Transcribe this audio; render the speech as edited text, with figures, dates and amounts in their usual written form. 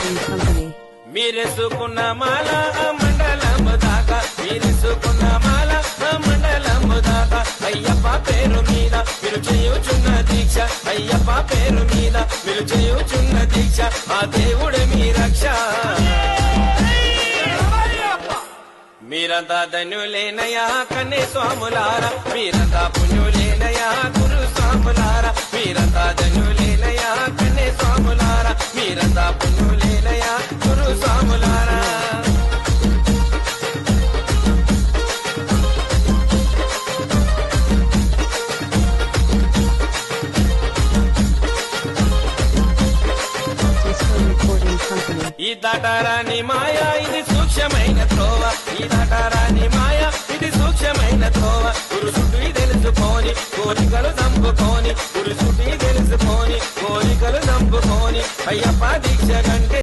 Recording Company. మీరేసుకున్న మాల మండలము దాకా మీరేసుకున్న మాల మండలము దాకా అయ్యప్ప పేరు మీద మీరు చేయుచున్న దీక్ష అయ్యప్ప పేరు మీద మీరు చేయుచున్న దీక్ష ఆ దేవుడే మీ రక్ష మీరంతా ధన్యులేనయా కన్నే స్వాములారా మీరంతా పుణ్యులేనయా గురు స్వాములారా మీరంతా ధన్యులేనయా కన్నే స్వాములారా మీరంతా పుణ్యులేనయా గురు స్వాములారా Disco Recording Company. ఈ దాటారాని మాయా ఇది సూక్ష్మమైన త్రోవ ఈ దాటారాని మాయా ఇది సూక్ష్మమైన త్రోవ పురుషుడు తెలుసుకొని కోరికలు దంపుకొని పురుషుడు తెలుసుకొని కోరికలు దంపుకొని అయ్యప్ప దీక్ష కంటే